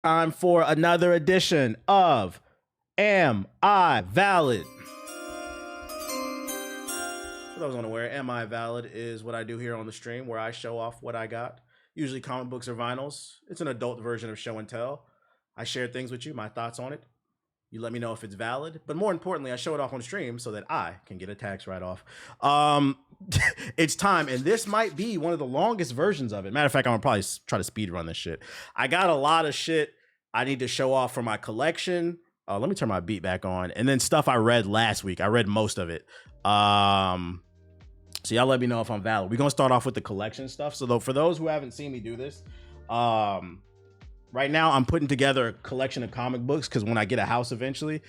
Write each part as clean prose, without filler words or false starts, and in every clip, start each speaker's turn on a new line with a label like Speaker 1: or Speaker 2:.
Speaker 1: Time for another edition of Am I Valid? For those unaware, Am I Valid is what I do here on the stream where I show off what I got. Usually comic books or vinyls. It's an adult version of show and tell. I share things with you, my thoughts on it. You let me know if it's valid, but more importantly, I show it off on stream so that I can get a tax write-off. It's time, and this might be one of the longest versions of it. Matter of fact, I'm gonna probably try to speed run this shit. I got a lot of shit I need to show off for my collection. Let me turn my beat back on, and then stuff I read last week. I read most of it. So y'all let me know if I'm valid. We're gonna start off with the collection stuff. So though, for those who haven't seen me do this, right now, I'm putting together a collection of comic books because when I get a house eventually,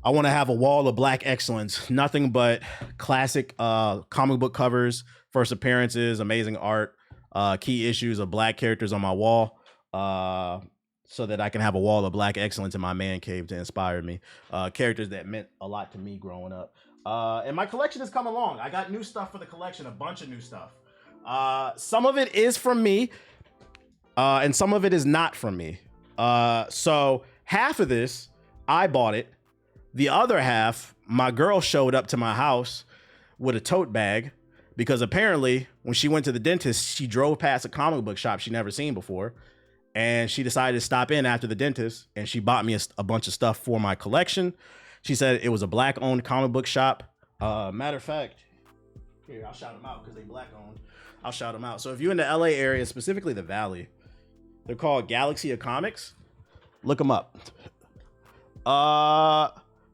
Speaker 1: I want to have a wall of black excellence. Nothing but classic comic book covers, first appearances, amazing art, key issues of black characters on my wall, so that I can have a wall of black excellence in my man cave to inspire me. Characters that meant a lot to me growing up. And my collection has come along. I got new stuff for the collection, a bunch of new stuff. Some of it is from me. And some of it is not from me. So half of this, I bought it. The other half, my girl showed up to my house with a tote bag because apparently when she went to the dentist, she drove past a comic book shop she'd never seen before. And she decided to stop in after the dentist and she bought me a bunch of stuff for my collection. She said it was a black owned comic book shop. Matter of fact, here, I'll shout them out because they black owned. I'll shout them out. So if you're in the LA area, specifically the Valley, they're called Galaxy of Comics. Look them up.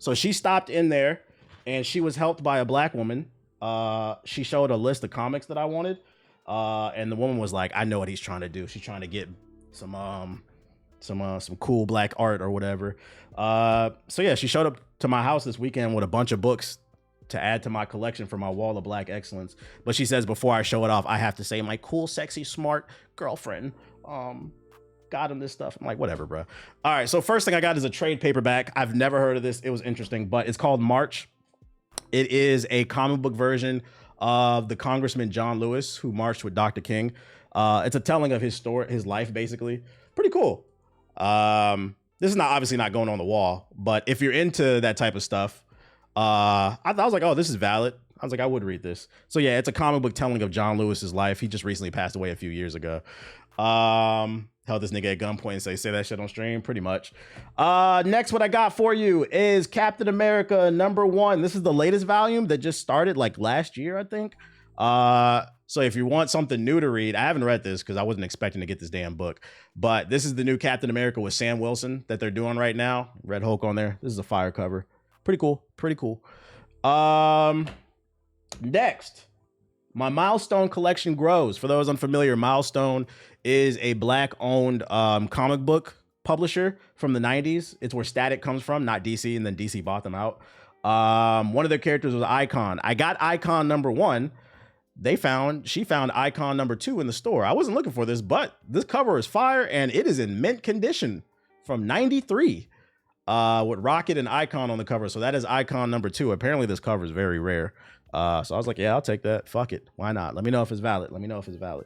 Speaker 1: So she stopped in there and she was helped by a black woman. She showed a list of comics that I wanted. And the woman was like, I know what he's trying to do. She's trying to get some cool black art or whatever. So yeah, she showed up to my house this weekend with a bunch of books to add to my collection for my wall of black excellence. But she says before I show it off, I have to say my cool, sexy, smart girlfriend got him this stuff. I'm like, whatever, bro. All right, so first thing I got is a trade paperback. I've never heard of this. It was interesting, but it's called March. It is a comic book version of the Congressman John Lewis who marched with Dr. King. It's a telling of his story, his life, basically. Pretty cool. This is not obviously not going on the wall, but if you're into that type of stuff, I was like, oh, this is valid. I was like, I would read this. So yeah, it's a comic book telling of John Lewis's life. He just recently passed away a few years ago. Held this nigga at gunpoint and say that shit on stream, pretty much. Next, what I got for you is Captain America #1. This is the latest volume that just started like last year, I think. So if you want something new to read, I haven't read this because I wasn't expecting to get this damn book, but this is the new Captain America with Sam Wilson that they're doing right now. Red Hulk on there. This is a fire cover. Pretty cool. Pretty cool. Next, my Milestone collection grows. For those unfamiliar, Milestone is a black-owned comic book publisher from the 90s. It's where Static comes from, not DC, and then DC bought them out. One of their characters was Icon. I got Icon #1. She found Icon #2 in the store. I wasn't looking for this, but this cover is fire, and it is in mint condition from 93 with Rocket and Icon on the cover. So that is Icon #2. Apparently this cover is very rare. So I was like, yeah, I'll take that. Fuck it. Why not? Let me know if it's valid. Let me know if it's valid.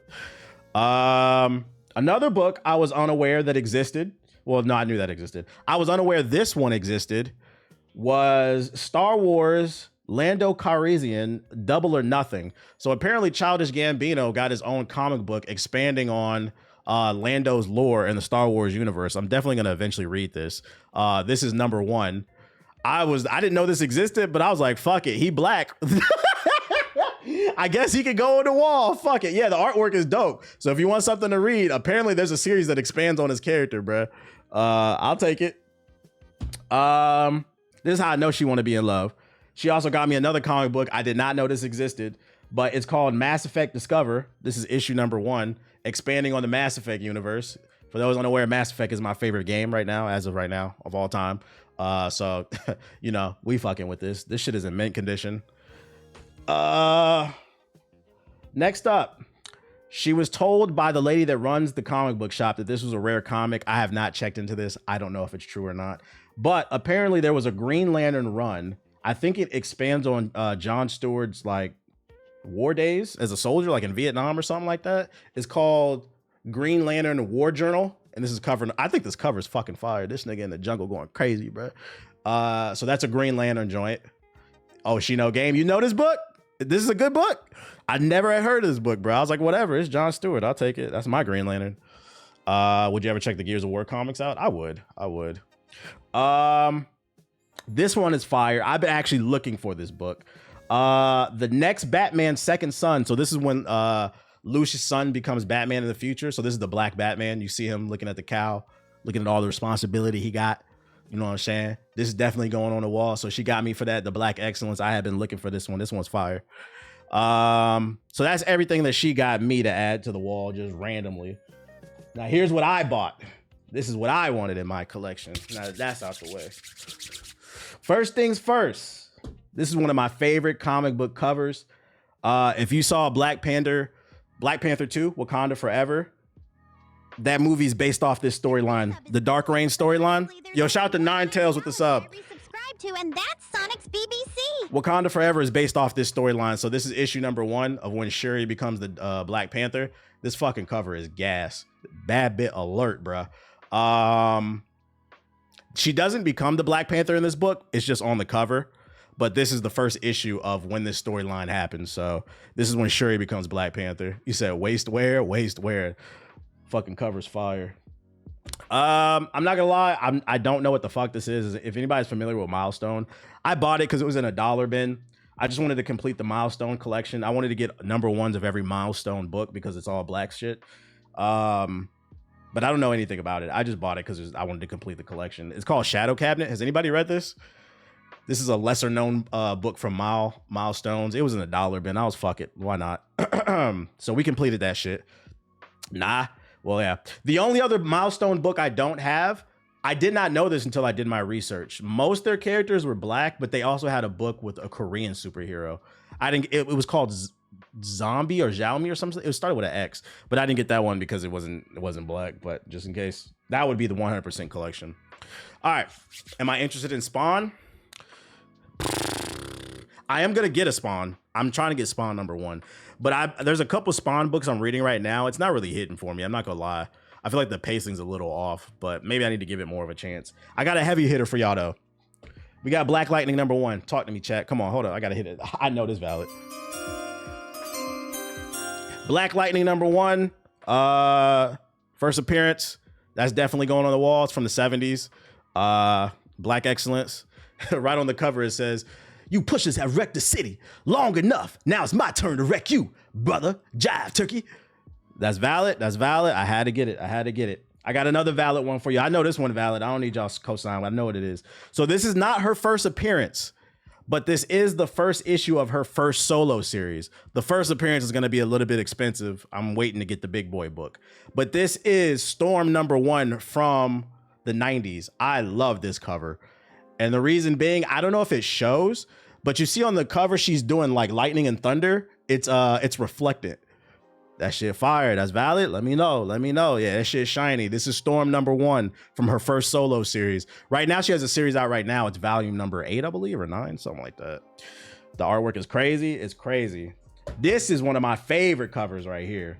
Speaker 1: Another book I was unaware that existed. Well, no, I knew that existed. I was unaware this one existed. Was Star Wars Lando Calrissian Double or Nothing. So apparently Childish Gambino got his own comic book expanding on Lando's lore in the Star Wars universe. I'm definitely going to eventually read this. This is #1. I didn't know this existed, but I was like, fuck it. He black. I guess he could go on the wall. Fuck it. Yeah, the artwork is dope. So if you want something to read, apparently there's a series that expands on his character, bruh. I'll take it. This is how I know she want to be in love. She also got me another comic book. I did not know this existed, but it's called Mass Effect Discover. This is issue #1, expanding on the Mass Effect universe. For those unaware, Mass Effect is my favorite game right now, as of right now, of all time. So, you know, we fucking with this. This shit is in mint condition. Next up, she was told by the lady that runs the comic book shop that this was a rare comic. I have not checked into this. I don't know if it's true or not. But apparently there was a Green Lantern run. I think it expands on John Stewart's like war days as a soldier, like in Vietnam or something like that. It's called Green Lantern War Journal. and this is covering. I think this cover is fucking fire. This nigga in the jungle going crazy, bro. So that's a Green Lantern joint. Oh, she know game. You know this book? This is a good book. I never had heard of this book, bro. I was like, whatever. It's Jon Stewart. I'll take it. That's my Green Lantern. Would you ever check the Gears of War comics out? I would. This one is fire. I've been actually looking for this book. The next Batman's second son. So this is when Lucius' son becomes Batman in the future. So this is the Black Batman. You see him looking at the cow, looking at all the responsibility he got. You know what I'm saying? This is definitely going on the wall. So she got me for that. The Black Excellence. I had been looking for this one. This one's fire. So that's everything that she got me to add to the wall just randomly. Now here's what I bought. This is what I wanted in my collection. Now that that's out the way. First things first. This is one of my favorite comic book covers. If you saw Black Panther 2, Wakanda Forever, that movie's based off this storyline, the Dark Reign storyline. Yo, shout out to Nine Tails with the sub.
Speaker 2: And that's Sonic's BBC.
Speaker 1: Wakanda Forever is based off this storyline. So this is issue number 1 of when Shuri becomes the Black Panther. This fucking cover is gas. Bad bit alert, bruh. She doesn't become the Black Panther in this book. It's just on the cover. But this is the first issue of when this storyline happens. So this is when Shuri becomes Black Panther. You said waistwear. Fucking cover's fire. I'm not gonna lie, I don't know what the fuck this is. If anybody's familiar with Milestone, I bought it because it was in a dollar bin. I just wanted to complete the Milestone collection. I wanted to get number 1s of every Milestone book because it's all black shit. But I don't know anything about it. I just bought it because I wanted to complete the collection. It's called Shadow Cabinet. Has anybody read this? This is a lesser known book from Milestones. It was in a dollar bin. I was fuck it. Why not? So we completed that shit. Nah. Well, yeah. The only other Milestone book I don't have, I did not know this until I did my research. Most of their characters were black, but they also had a book with a Korean superhero. It was called Zombie or Xiaomi or something. It started with an X, but I didn't get that one because it wasn't black. But just in case, that would be the 100% collection. All right. Am I interested in Spawn? I am gonna get a Spawn. I'm trying to get Spawn number 1, but there's a couple Spawn books I'm reading right now. It's not really hitting for me. I'm not gonna lie. I feel like the pacing's a little off, but maybe I need to give it more of a chance. I got a heavy hitter for y'all though. We got Black Lightning number 1. Talk to me, chat. Come on, hold on. I gotta hit it. I know this valid. Black Lightning number 1. First appearance. That's definitely going on the wall. It's from the 70s. Black Excellence. Right on the cover it says, "You pushers have wrecked the city long enough. Now it's my turn to wreck you, brother. Jive, turkey." That's valid. I had to get it. I got another valid one for you. I know this one valid. I don't need y'all's cosign. I know what it is. So this is not her first appearance, but this is the first issue of her first solo series. The first appearance is going to be a little bit expensive. I'm waiting to get the big boy book. But this is Storm number 1 from the 90s. I love this cover. And the reason being, I don't know if it shows, but you see on the cover, she's doing like lightning and thunder. It's reflectant. That shit fire. That's valid. Let me know. Yeah, that shit's shiny. This is Storm number 1 from her first solo series. Right now, she has a series out right now. It's volume number 8, I believe, or 9, something like that. The artwork is crazy. It's crazy. This is one of my favorite covers right here.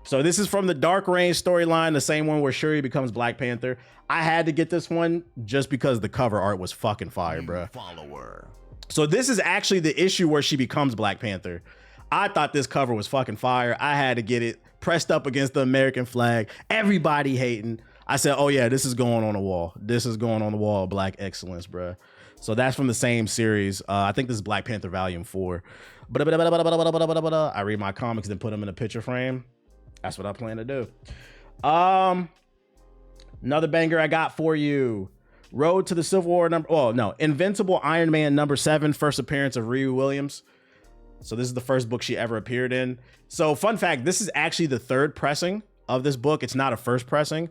Speaker 1: So this is from the Dark Reign storyline, the same one where Shuri becomes Black Panther. I had to get this one just because the cover art was fucking fire, bro.
Speaker 3: Follower.
Speaker 1: So this is actually the issue where she becomes Black Panther. I thought this cover was fucking fire. I had to get it pressed up against the American flag. Everybody hating. I said, oh yeah, this is going on the wall. This is going on the wall. Black Excellence, bro. So that's from the same series. I think this is Black Panther Volume 4. I read my comics and put them in a picture frame. That's what I plan to do. Another banger I got for you. Road to the Civil War Invincible Iron Man number 7, first appearance of Riri Williams. So this is the first book she ever appeared in. So fun fact, this is actually the 3rd pressing of this book. It's not a first pressing.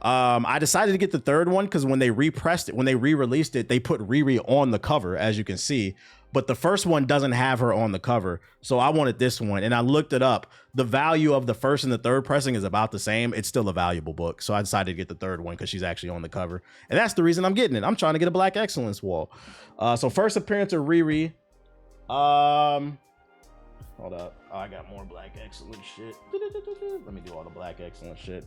Speaker 1: I decided to get the 3rd one because when they repressed it, when they re-released it, they put Riri on the cover, as you can see. But the first one doesn't have her on the cover. So I wanted this one. And I looked it up. The value of the first and the 3rd pressing is about the same. It's still a valuable book. So I decided to get the 3rd one because she's actually on the cover. And that's the reason I'm getting it. I'm trying to get a Black Excellence wall. So first appearance of Riri. Hold up. Oh, I got more Black Excellence shit. Let me do all the Black Excellence shit.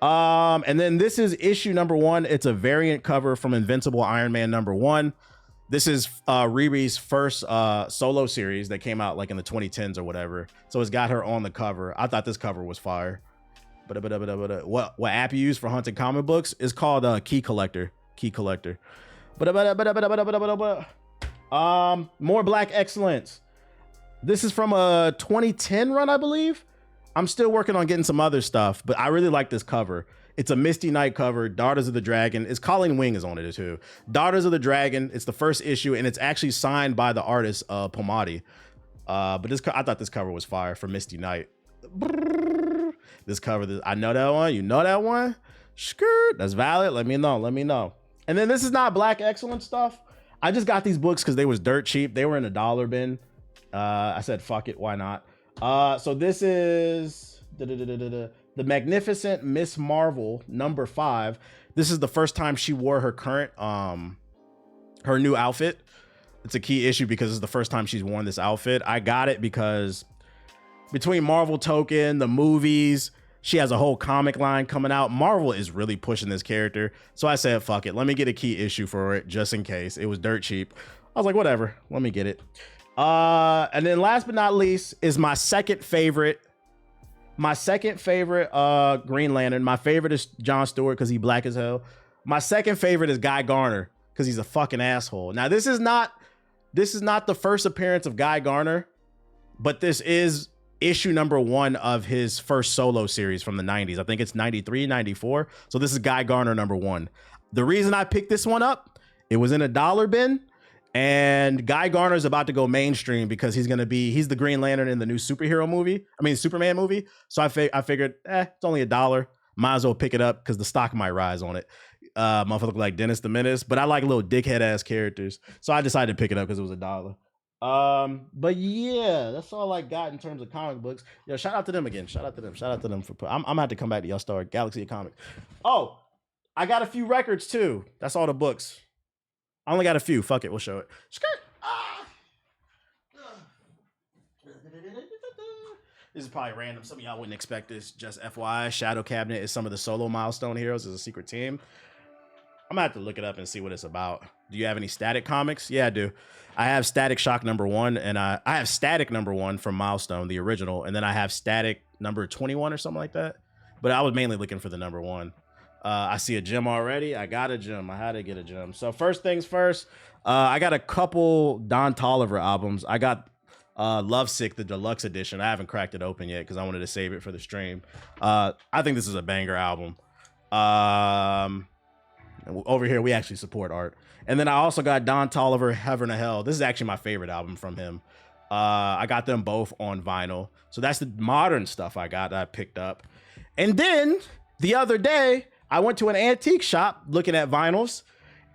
Speaker 1: And then this is issue number 1. It's a variant cover from Invincible Iron Man number 1. This is Riri's first solo series that came out like in the 2010s or whatever. So it's got her on the cover. I thought this cover was fire. What app you use for hunting comic books is called Key Collector. Key Collector. More Black Excellence. This is from a 2010 run, I believe. I'm still working on getting some other stuff, but I really like this cover. It's a Misty Knight cover, Daughters of the Dragon. It's Colleen Wing is on it too. Daughters of the Dragon. It's the first issue, and it's actually signed by the artist Pomadi. But this, I thought this cover was fire for Misty Knight. This cover, I know that one. You know that one? Skirt. That's valid. Let me know. Let me know. And then this is not Black Excellence stuff. I just got these books because they was dirt cheap. They were in a dollar bin. I said, fuck it. Why not? So this is the Magnificent Miss Marvel number 5. This is the first time she wore her current, her new outfit. It's a key issue because it's the first time she's worn this outfit. I got it because between Marvel Token, the movies, she has a whole comic line coming out. Marvel is really pushing this character. So I said, fuck it. Let me get a key issue for it just in case. It was dirt cheap. I was like, whatever. Let me get it. And then last but not least is my second favorite Green Lantern. My favorite is Jon Stewart because he's black as hell. My second favorite is Guy Garner because he's a fucking asshole. Now this is not the first appearance of Guy Garner, but this is issue number 1 of his first solo series from the 90s. I think it's 93, 94. So this is Guy Garner number 1. The reason I picked this one up, it was in a dollar bin. And Guy Garner is about to go mainstream because he's the Green Lantern in the new Superman movie. So I figured, it's only $1. Might as well pick it up because the stock might rise on it. Motherfucker look like Dennis the Menace, but I like little dickhead ass characters. So I decided to pick it up because it was $1. But yeah, that's all I got in terms of comic books. Yo, shout out to them again. Shout out to them for I'm gonna have to come back to y'all star Galaxy of Comics. Oh, I got a few records too. That's all the books. I only got a few. Fuck it, we'll show it. This is probably random. Some of y'all wouldn't expect this. Just FYI, Shadow Cabinet is some of the solo milestone heroes as a secret team. I'm gonna have to look it up and see what it's about. Do you have any Static comics? Yeah, I do. I have Static Shock number 1, and I have Static number 1 from Milestone, the original, and then I have Static number 21 or something like that. But I was mainly looking for the number 1. I see a gem already. I got a gem. I had to get a gem. So first things first, I got a couple Don Toliver albums. I got Lovesick, the deluxe edition. I haven't cracked it open yet because I wanted to save it for the stream. I think this is a banger album. Over here, we actually support art. And then I also got Don Toliver, Heaven or Hell. This is actually my favorite album from him. I got them both on vinyl. So that's the modern stuff I got that I picked up. And then the other day, I went to an antique shop looking at vinyls,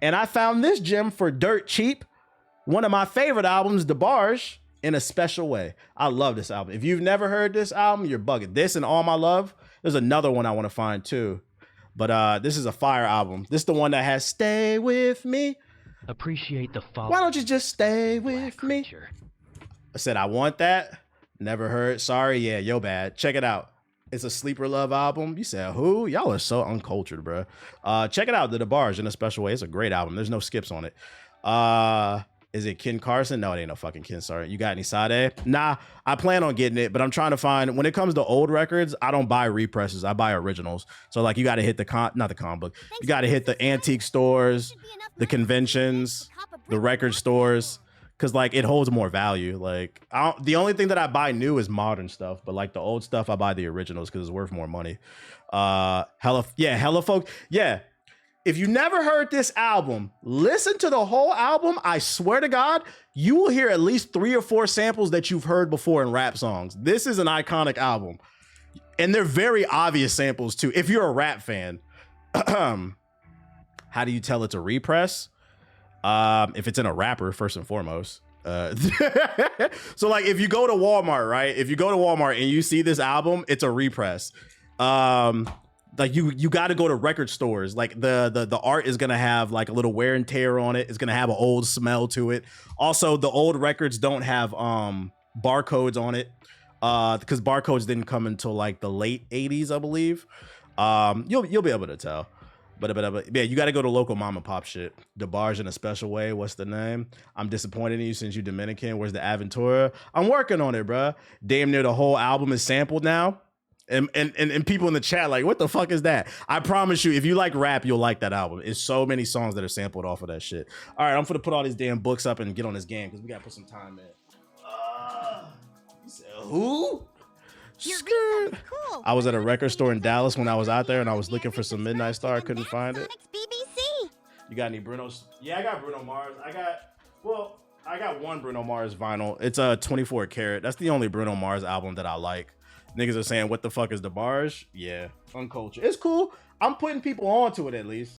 Speaker 1: and I found this gem for dirt cheap. One of my favorite albums, DeBarge, in a special way. I love this album. If you've never heard this album, you're bugging. This and All My Love. There's another one I want to find too. But this is a fire album. This is the one that has Stay With Me.
Speaker 3: Appreciate the follow.
Speaker 1: Why don't you just stay with me? I said, I want that. Never heard. Sorry. Yeah, yo bad. Check it out. It's a Sleeper Love album. You said, who? Y'all are so uncultured, bro. Check it out, the DeBarge in a special way. It's a great album. There's no skips on it. Is it Ken Carson? No, it ain't no fucking Ken. Sorry. You got any Sade? Nah, I plan on getting it, but I'm trying to find, when it comes to old records, I don't buy represses. I buy originals. So like you got to hit not the comic book. You got to hit the antique stores, the conventions, the record stores. Cause like it holds more value. Like the only thing that I buy new is modern stuff, but like the old stuff, I buy the originals because it's worth more money. Hella folks. Yeah. If you never heard this album, listen to the whole album. I swear to God, you will hear at least 3 or 4 samples that you've heard before in rap songs. This is an iconic album. And they're very obvious samples too. If you're a rap fan, how do you tell it's a repress? If it's in a rapper, first and foremost. So like if you go to Walmart, right? If you go to Walmart and you see this album, it's a repress. Like you got to go to record stores. Like the art is gonna have like a little wear and tear on it. It's gonna have an old smell to it. Also, the old records don't have barcodes on it because barcodes didn't come until like the late 80s, I believe. You'll be able to tell. But yeah, you got to go to local mom and pop shit. DeBarge in a special way. What's the name? I'm disappointed in you since you Dominican. Where's the Aventura? I'm working on it, bruh. Damn near the whole album is sampled now. And people in the chat like, what the fuck is that? I promise you, if you like rap, you'll like that album. It's so many songs that are sampled off of that shit. All right, I'm gonna put all these damn books up and get on this game because we gotta put some time in. You said who? Skirt.
Speaker 2: Cool.
Speaker 1: I was at a record store in Dallas when I was out there and I was looking for some Midnight Star. I couldn't find it.
Speaker 2: Sonic's BBC.
Speaker 1: You got any Bruno's? Yeah, I got Bruno Mars. I got one Bruno Mars vinyl. It's a 24 karat. That's the only Bruno Mars album that I like. Niggas are saying, what the fuck is DeBarge? Yeah, uncultured. It's cool. I'm putting people on to it at least.